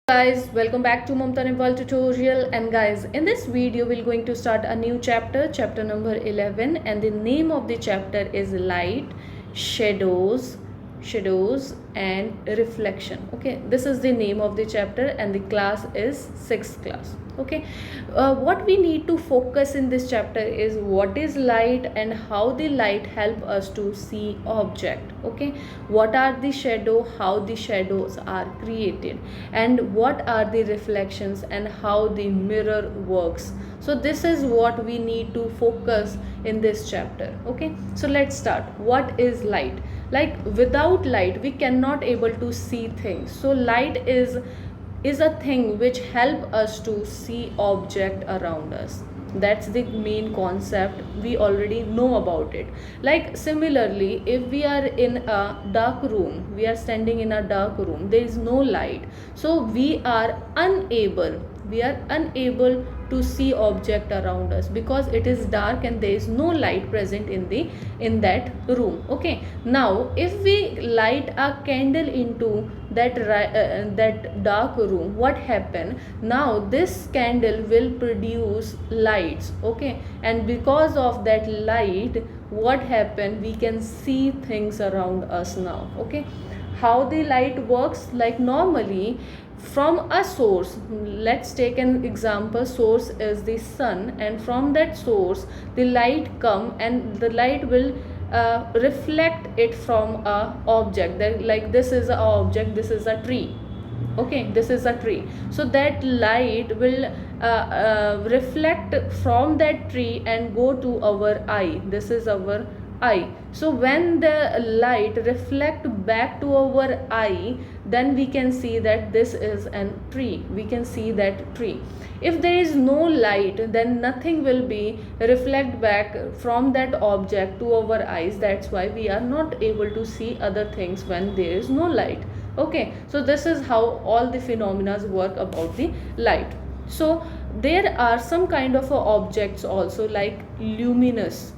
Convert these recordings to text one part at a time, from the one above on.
Guys, welcome back to Mamta Nepal tutorial. And guys, in this video we're going to start a new chapter number 11, and the name of the chapter is light, shadows and reflection. Okay, this is the name of the chapter and the class is 6th class. Okay, what we need to focus in this chapter is what is light and how the light help us to see object. Okay, what are the shadow, how the shadows are created, and what are the reflections and how the mirror works. So this is what we need to focus in this chapter. Okay, so let's start. What is light? Like without light we cannot able to see things. So light is a thing which help us to see object around us. That's the main concept, we already know about it. Like similarly, if we are in a dark room, we are standing in a dark room, there is no light, so we are unable to see object around us because it is dark and there is no light present in that room. Okay, now if we light a candle into that dark room, what happen? Now this candle will produce lights. Okay, and because of that light, what happen? We can see things around us now. Okay, how the light works? Like normally from a source, let's take an example. Source is the sun, and from that source the light come and the light will reflect it from a object. That, like, this is a object, this is a tree. Okay, this is a tree, so that light will reflect from that tree and go to our eye. This is our eye. So when the light reflect back to our eye, then we can see that this is a tree. We can see that tree. If there is no light, then nothing will be reflect back from that object to our eyes. That's why we are not able to see other things when there is no light. Okay, so this is how all the phenomena work about the light. So there are some kind of objects also, like luminous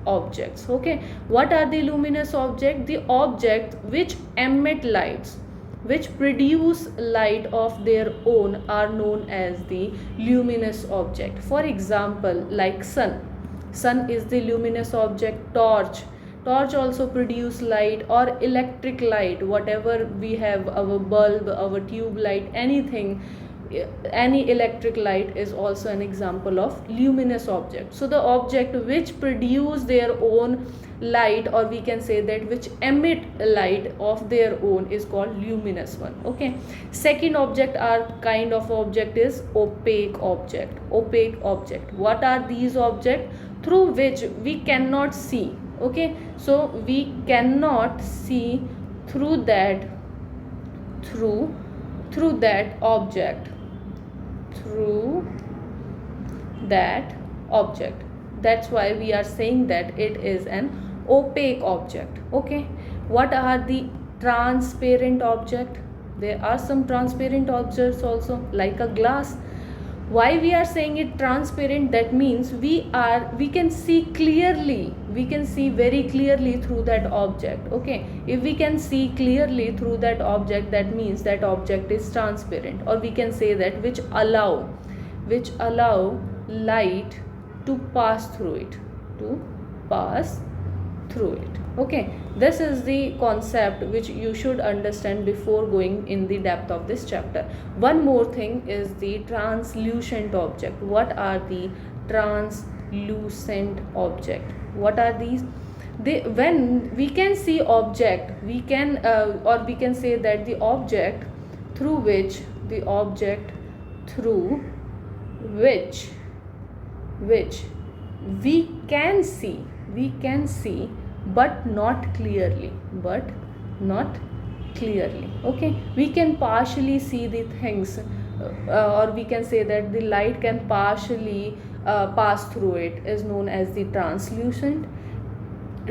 objects. Okay, what are the luminous object? The object which emit lights, which produce light of their own, are known as the luminous object. For example, like sun is the luminous object. Torch also produce light, or electric light, whatever we have, our bulb, our tube light, anything, any electric light is also an example of luminous object. So the object which produce their own light, or we can say that which emit light of their own, is called luminous one. Okay, second object are kind of object is opaque object. What are these objects? Through which we cannot see. Okay, so we cannot see through that object, through that object. That's why we are saying that it is an opaque object. Okay, what are the transparent object? There are some transparent objects also, like a glass. Why we are saying it transparent? That means we can see clearly, we can see very clearly through that object. Okay, if we can see clearly through that object, that means that object is transparent. Or we can say that which allow light to pass through it, Okay, this is the concept which you should understand before going in the depth of this chapter. One more thing is the translucent object. What are the translucent object? What are these? When we can see object, we can or we can say that the object through which we can see, but not clearly. Okay, we can partially see the things, or we can say that the light can partially pass through it, is known as the translucent.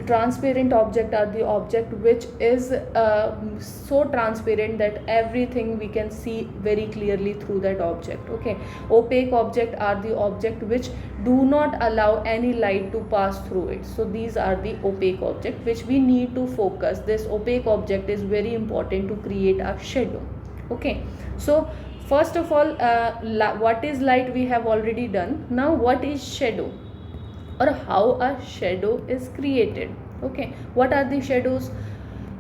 Transparent object are the object which is so transparent that everything we can see very clearly through that object. Okay, opaque object are the object which do not allow any light to pass through it. So these are the opaque object which we need to focus. This opaque object is very important to create a shadow. Okay, so first of all, what is light we have already done. Now what is shadow, or how a shadow is created? Okay, what are the shadows?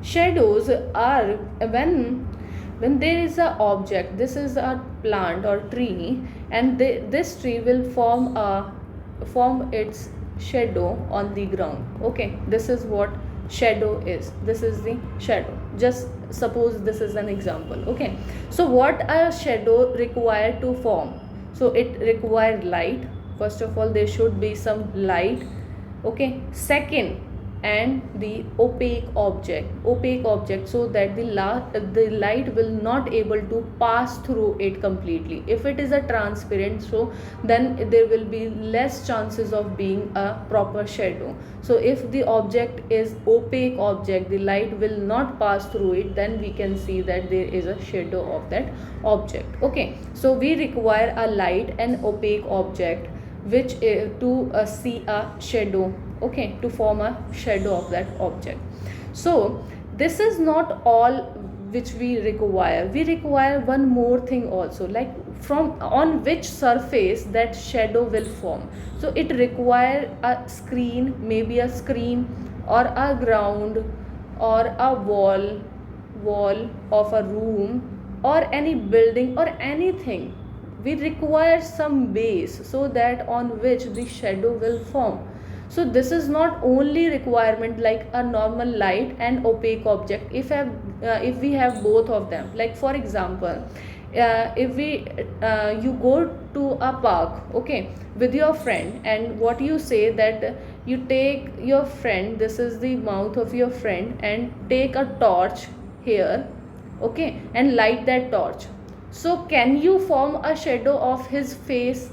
Shadows are when there is a object, this is a plant or tree, and this tree will form its shadow on the ground. Okay, this is what shadow is. This is the shadow. Just suppose this is an example. Okay, so what a shadow required to form? So it required light. First of all, there should be some light. Okay, second, and the opaque object, so that the light will not able to pass through it completely. If it is a transparent, so then there will be less chances of being a proper shadow. So if the object is opaque object, the light will not pass through it, then we can see that there is a shadow of that object. Okay, so we require a light and opaque object which to see a shadow. Okay, to form a shadow of that object. So this is not all which we require one more thing also, like from on which surface that shadow will form. So it require a screen, maybe a screen, or a ground, or a wall of a room, or any building, or anything. We require some base so that on which the shadow will form. So this is not only requirement like a normal light and opaque object. If we have both of them, like for example, if we you go to a park, okay, with your friend, and what you say that you take your friend, this is the mouth of your friend, and take a torch here, okay, and light that torch. So can you form a shadow of his face?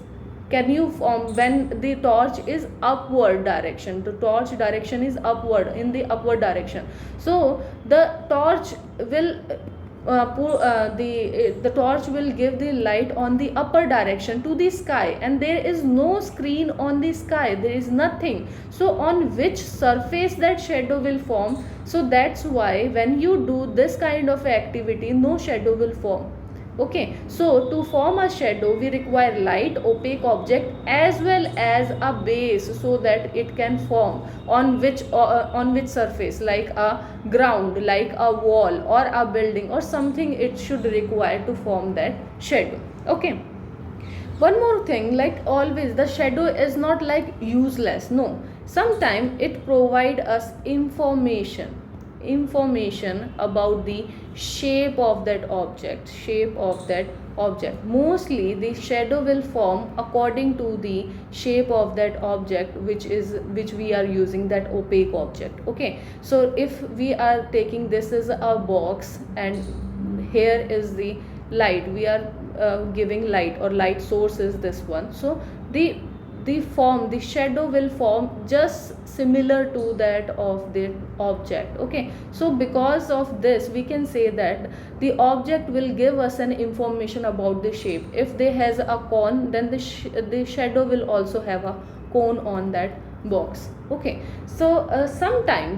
Can you form when the torch is upward direction? The torch direction is upward, in the upward direction. So the torch will the torch will give the light on the upper direction to the sky, and there is no screen on the sky, there is nothing. So on which surface that shadow will form? So that's why when you do this kind of activity, no shadow will form. Okay, so to form a shadow we require light, opaque object, as well as a base, so that it can form on which surface, like a ground, like a wall, or a building, or something it should require to form that shadow. Okay, one more thing, like always the shadow is not like useless, no. Sometimes it provide us information about the shape of that object. Mostly the shadow will form according to the shape of that object, which we are using, that opaque object. Okay, so if we are taking this as a box, and here is the light, we are giving light, or light source is this one. So the shadow will form just similar to that of the object. Okay, so because of this we can say that the object will give us an information about the shape. If they has a cone, then the shadow will also have a cone on that box. Okay, so sometime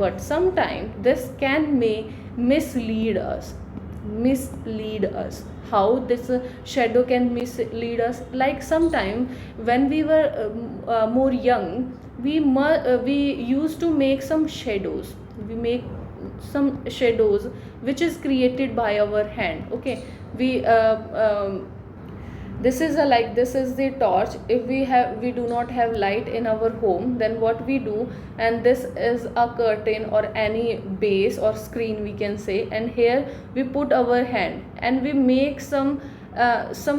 this may mislead us. How this shadow can mislead us? Like sometime when we were more young, we used to make some shadows. We make some shadows which is created by our hand. Okay, we this is a like this is the torch. If we do not have light in our home, then what we do, and this is a curtain or any base or screen we can say, and here we put our hand, and we make some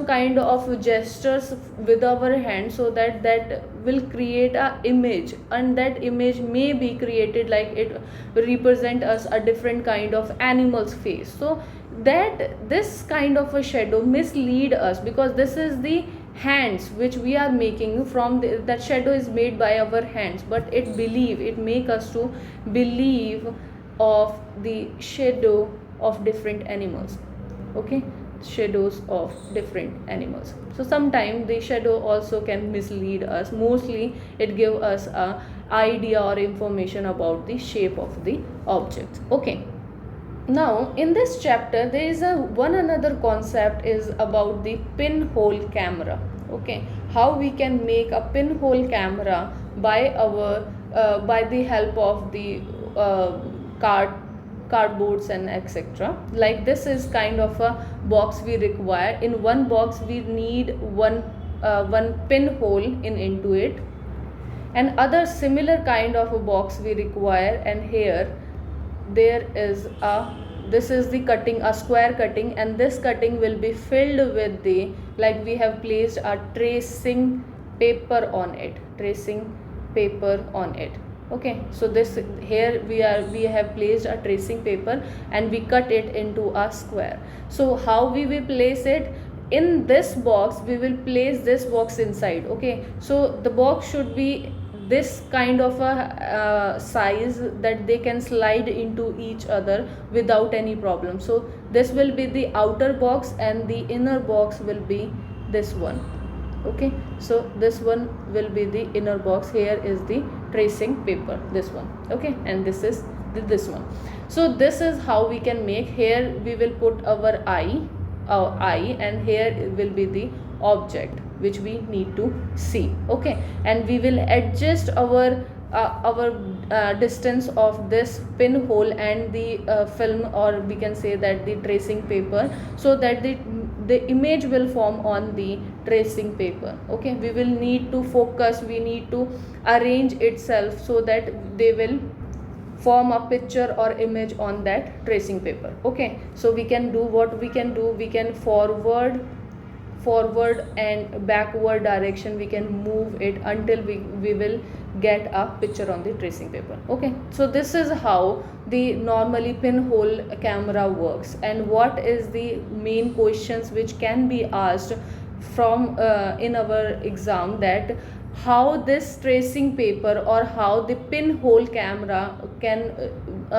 kind of gestures with our hand, so that will create a image, and that image may be created like it represent us a different kind of animal's face. So that this kind of a shadow mislead us, because this is the hands which we are making from that shadow is made by our hands, but it make us to believe of the shadow of different animals. Okay, shadows of different animals. So sometimes the shadow also can mislead us. Mostly it give us a idea or information about the shape of the object. Okay, Now in this chapter there is a one another concept is about the pinhole camera. Okay, how we can make a pinhole camera by our by the help of the uh, cardboards and etc. Like this is kind of a box we require. In one box we need one pinhole in into it, and other similar kind of a box we require. And here there is a, this is the cutting, a square cutting, and this cutting will be filled with the, like we have placed a tracing paper on it, tracing paper on it. Okay, so this here we have placed a tracing paper and we cut it into a square. So how we will place it? In this box we will place this box inside. Okay, so the box should be this kind of a size that they can slide into each other without any problem. So this will be the outer box and the inner box will be this one. Okay, so this one will be the inner box. Here is the tracing paper, this one. Okay, and this is this one. So this is how we can make. Here we will put our eye, and here will be the object which we need to see. Okay, and we will adjust our distance of this pinhole and the film, or we can say that the tracing paper, so that the image will form on the tracing paper. Okay, we will need to focus, we need to arrange itself so that they will form a picture or image on that tracing paper. Okay, so we can do what we can do, we can forward and backward direction we can move it until we will get a picture on the tracing paper. Okay, so this is how the normally pinhole camera works. And what is the main questions which can be asked from in our exam, that how this tracing paper or how the pinhole camera can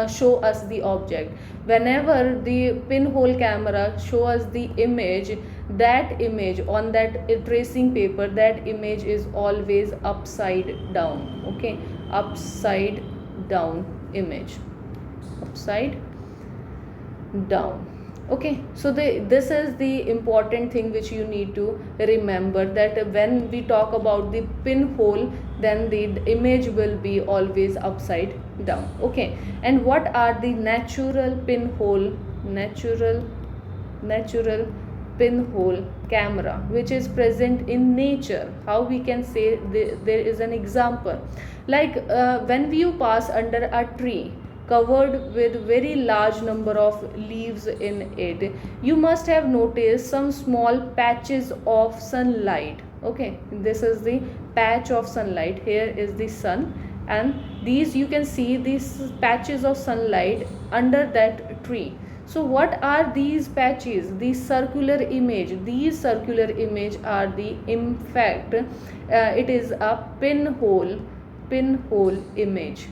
show us the object. Whenever the pinhole camera show us the image, that image on that tracing paper, that image is always upside down. Okay, upside down image, upside down. Okay, so this is the important thing which you need to remember, that when we talk about the pinhole, then the image will be always upside down. Okay, and what are the natural pinhole camera which is present in nature? How we can say there is an example, like when you pass under a tree covered with very large number of leaves in it, you must have noticed some small patches of sunlight. Okay, this is the patch of sunlight, here is the sun, and these you can see these patches of sunlight under that tree. So what are these patches? These circular image, these circular image are the, in fact it is a pinhole image.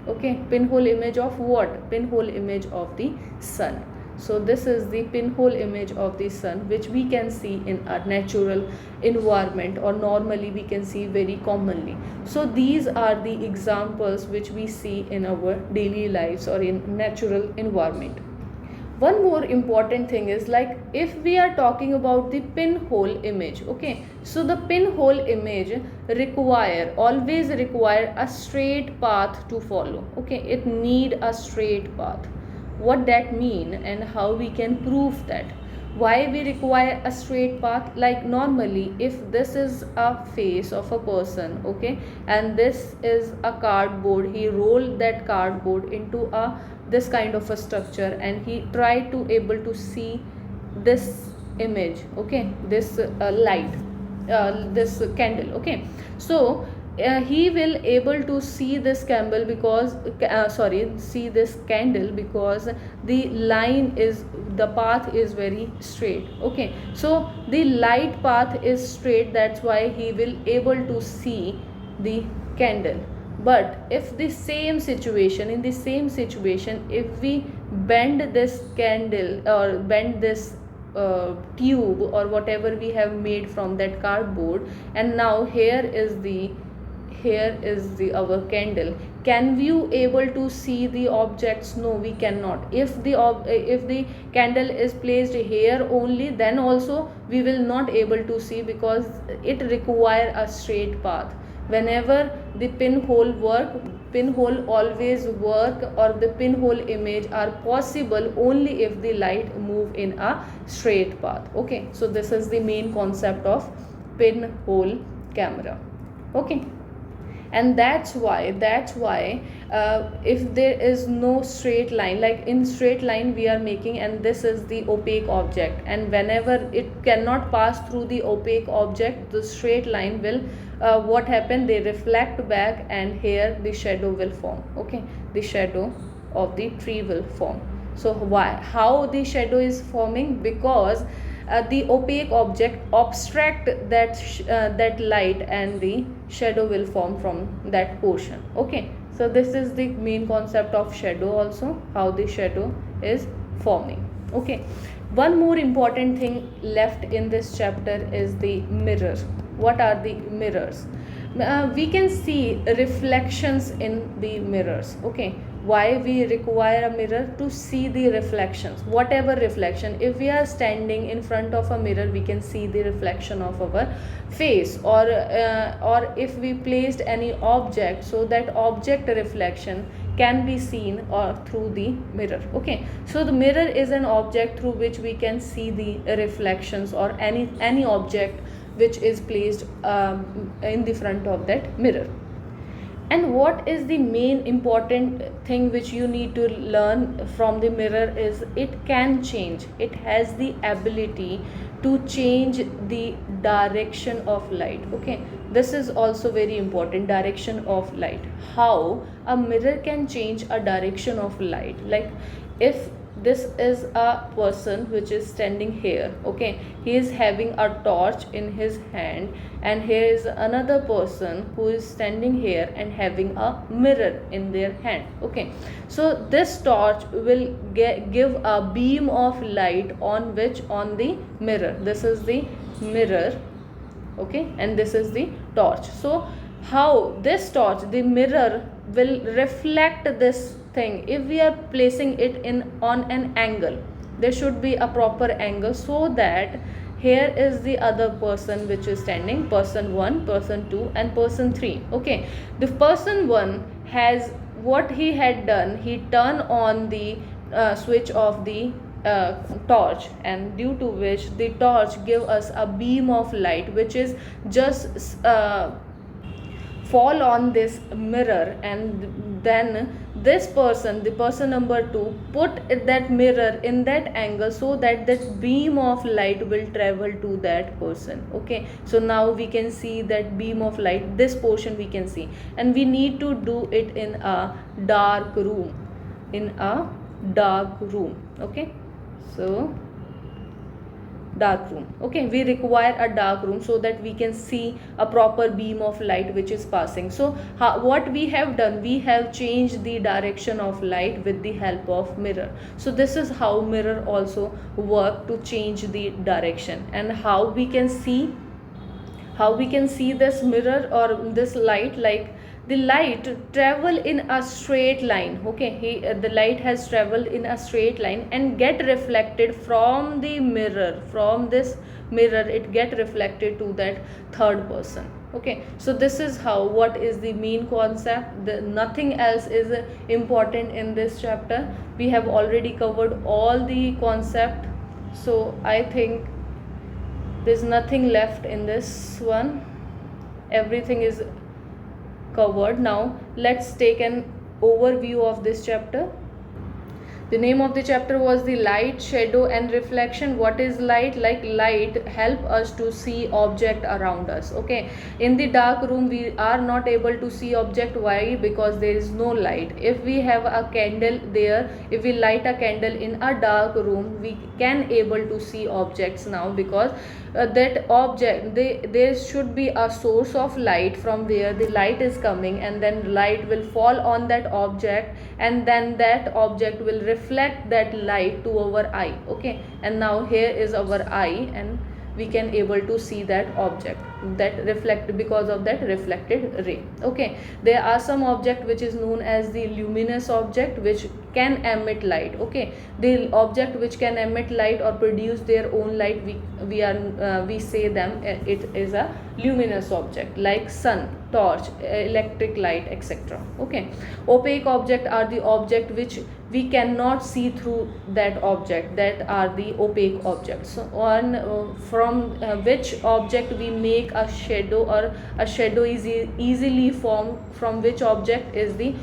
Okay, pinhole image of what? Pinhole image of the sun. So this is the pinhole image of the sun which we can see in our natural environment, or normally we can see very commonly. So these are the examples which we see in our daily lives or in natural environment. One more important thing is, like if we are talking about the pinhole image. Okay, so the pinhole image always require a straight path to follow. Okay, it need a straight path. What that mean and how we can prove that? Why we require a straight path? Like normally if this is a face of a person, okay, and this is a cardboard, he rolled that cardboard into a this kind of a structure and he tried to able to see this image. Okay, this light, this candle. Okay, so he will able to see this candle because see this candle because the line is, the path is very straight. Okay, so the light path is straight, that's why he will able to see the candle. But if the same situation, in the same situation, if we bend this candle or bend this tube or whatever we have made from that cardboard, and now here is the here is the our candle. Can we able to see the objects? No, we cannot. If the candle is placed here only, then also we will not able to see, because it require a straight path. Whenever the pinhole always work, or the pinhole image are possible only if the light move in a straight path. Okay, so this is the main concept of pinhole camera. Okay, and that's why if there is no straight line, like in straight line we are making, and this is the opaque object, and whenever it cannot pass through the opaque object, the straight line will what happen, they reflect back, and here the shadow will form. Okay, the shadow of the tree will form. So how the shadow is forming? Because the opaque object obstruct that light, and the shadow will form from that portion. Okay, so this is the main concept of shadow also, how the shadow is forming. Okay, one more important thing left in this chapter is the mirror. What are the mirrors? We can see reflections in the mirrors. Okay, why we require a mirror? To see the reflections, whatever reflection. If we are standing in front of a mirror, we can see the reflection of our face, or if we placed any object, so that object reflection can be seen or through the mirror. Okay, so the mirror is an object through which we can see the reflections, or any object which is placed in the front of that mirror. And what is the main important thing which you need to learn from the mirror is it can change, it has the ability to change the direction of light. Okay, this is also very important, direction of light. How a mirror can change a direction of light? Like if this is a person which is standing here. Okay, he is having a torch in his hand, and here is another person who is standing here and having a mirror in their hand. Okay, so this torch will give a beam of light on the mirror. This is the mirror. Okay, and this is the torch. So how this torch, the mirror, will reflect this thing? If we are placing it in on an angle, there should be a proper angle, so that here is the other person which is standing, person 1, person 2, and person 3. Okay, the person 1 has, what he had done, he turned on the switch of the torch, and due to which the torch give us a beam of light which is just fall on this mirror, and then this person, the person number 2, put that mirror in that angle, so that that beam of light will travel to that person. Okay, so now we can see that beam of light, this portion we can see, and we need to do it in a dark room, okay, so dark room. Okay, we require a dark room so that we can see a proper beam of light which is passing. So what we have done, we have changed the direction of light with the help of mirror. So this is how mirror also work to change the direction. And how we can see this mirror or this light, like the light travel in a straight line. Okay, the light has traveled in a straight line and get reflected from the mirror, from this mirror it get reflected to that third person. Okay, so this is how, what is the main concept. Nothing else is important in this chapter. We have already covered all the concept, so I think there's nothing left in this one. Everything is covered. Now let's take an overview of this chapter. The name of the chapter was the light, shadow and reflection. What is light? Like light help us to see object around us. Okay, in the dark room we are not able to see object. Why? Because there is no light. If we have a candle there, if we light a candle in a dark room, we can able to see objects now, because that object, there should be a source of light from where the light is coming, and then light will fall on that object, and then that object will reflect that light to our eye. Okay, and now here is our eye, and we can able to see that object that reflect because of that reflected ray. Okay, there are some object which is known as the luminous object which can emit light. Okay, the object which can emit light or produce their own light, we say them it is a luminous object, like sun, torch, electric light, etc. Okay, opaque object are the object which we cannot see through that object, that are the opaque objects. So on from which object we make a shadow, or a shadow is easily formed from which object is the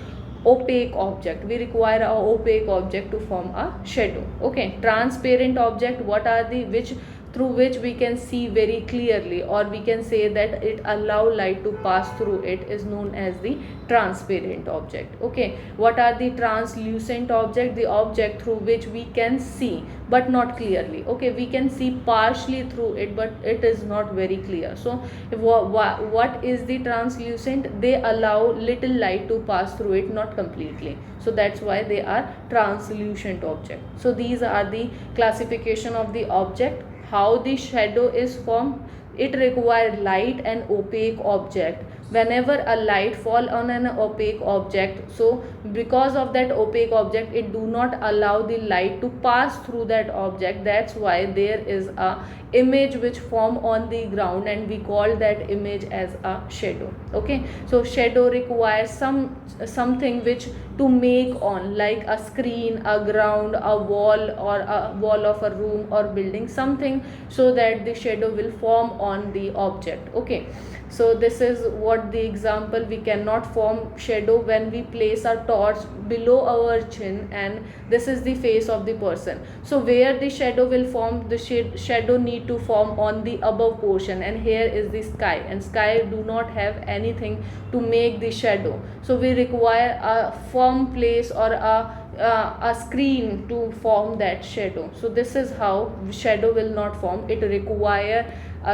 opaque object. We require a opaque object to form a shadow. Okay, transparent object, what are the which through which we can see very clearly, or we can say that it allow light to pass through it, is known as the transparent object. Okay, what are the translucent object? The object through which we can see but not clearly. Okay, we can see partially through it but it is not very clear. So what is the translucent? They allow little light to pass through it, not completely, so that's why they are translucent object. So these are the classification of the object. How the shadow is formed? It requires light and opaque object. Whenever a light fall on an opaque object, so because of that opaque object, it do not allow the light to pass through that object. That's why there is a image which form on the ground, and we call that image as a shadow. Okay, so shadow requires something which to make on, like a screen, a ground, a wall, or a wall of a room or building, something, so that the shadow will form on the object. Okay, so this is what the example. We cannot form shadow when we place a torch below our chin, and this is the face of the person. So where the shadow will form? The shadow need to form on the above portion, and here is the sky, and sky do not have anything to make the shadow. So we require a firm place or a screen to form that shadow. So this is how shadow will not form. It require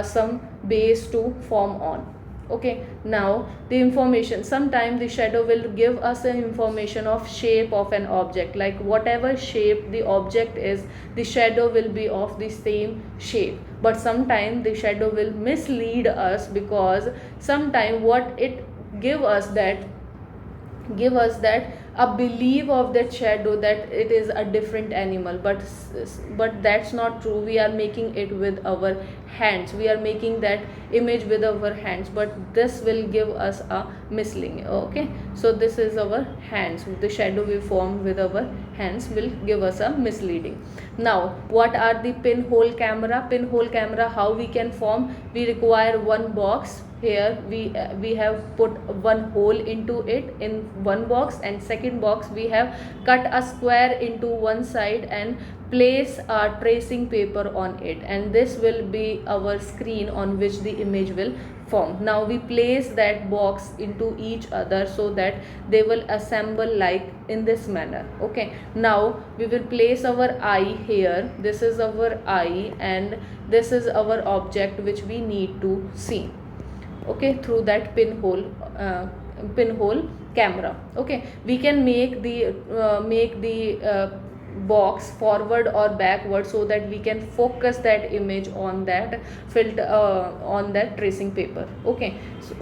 some base to form on. Okay, now the information. Sometimes the shadow will give us an information of shape of an object, like whatever shape the object is, the shadow will be of the same shape. But sometimes the shadow will mislead us, because sometimes what it give us that a belief of that shadow that it is a different animal, but that's not true. We are making it with our hands, we are making that image with our hands, but this will give us a misleading. Okay, so this is our hands, the shadow we formed with our hands will give us a misleading. Now what are the pinhole camera? Pinhole camera, how we can form? We require one box. Here we have put one hole into it in one box, and second box we have cut a square into one side and place a tracing paper on it, and this will be our screen on which the image will form. Now we place that box into each other so that they will assemble like in this manner. Okay, now we will place our eye here. This is our eye, and this is our object which we need to see. Okay, through that pinhole camera. Okay, we can make the box forward or backward, so that we can focus that image on that filter on that tracing paper. Okay, so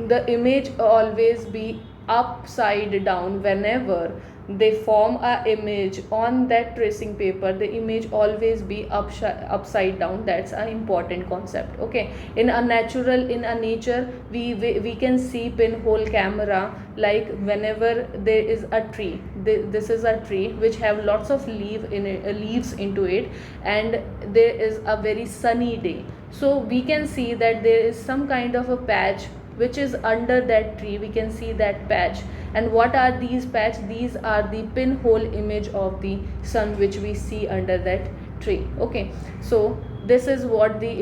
the image always be upside down. Whenever they form a image on that tracing paper, the image always be upside down. That's an important concept. Okay, in a nature we can see pinhole camera, like whenever there is a tree. This is a tree which have lots of leaves into it, and there is a very sunny day. So we can see that there is some kind of a patch which is under that tree. We can see that patch. And what are these patch? These are the pinhole image of the sun which we see under that tree. Okay, so this is what the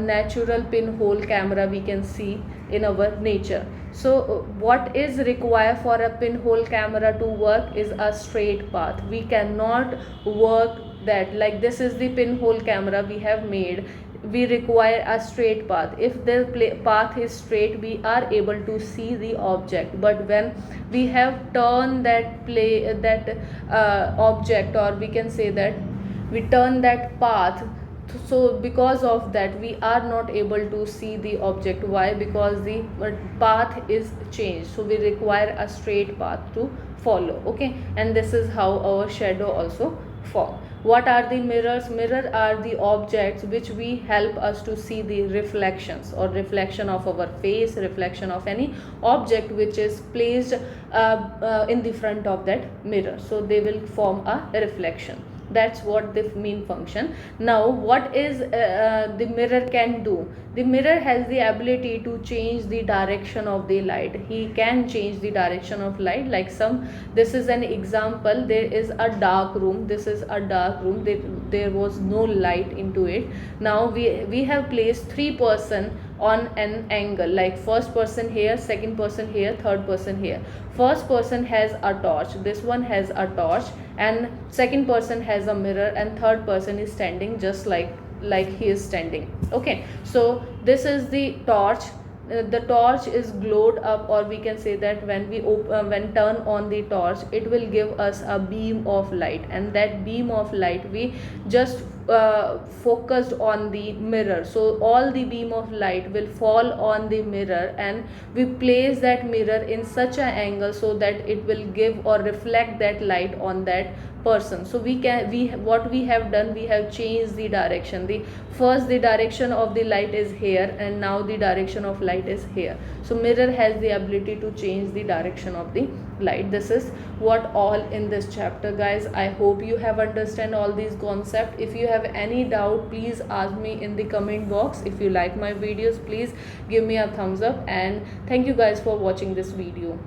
natural pinhole camera we can see in our nature. So what is required for a pinhole camera to work is a straight path. We cannot work that, like this is the pinhole camera we have made. We require a straight path. If the path is straight, we are able to see the object. But when we have turned that object, or we can say that we turn that path So because of that we are not able to see the object. Why? Because the path is changed, so we require a straight path to follow. Okay, and this is how our shadow also form. What are the mirrors? Mirror are the objects which we help us to see the reflections, or reflection of our face, reflection of any object which is placed in the front of that mirror, so they will form a reflection. That's what the main function. Now what is the mirror can do? The mirror has the ability to change the direction of the light. He can change the direction of light. Like some, this is an example. There is a dark room. This is a dark room. There was no light into it. Now we have placed three person on an angle, like first person here, second person here, third person here. First person has a torch, this one has a torch, and second person has a mirror, and third person is standing just like he is standing. Okay, so this is the torch. The torch is glowed up, or we can say that when we when turn on the torch, it will give us a beam of light, and that beam of light we just focused on the mirror, so all the beam of light will fall on the mirror, and we place that mirror in such an angle so that it will give or reflect that light on that person. So we what we have done, we have changed the direction. The first, the direction of the light is here, and now the direction of light is here. So mirror has the ability to change the direction of the light. This is what all in this chapter, guys. I hope you have understand all these concepts. If you have any doubt, please ask me in the comment box. If you like my videos, please give me a thumbs up, and thank you guys for watching this video.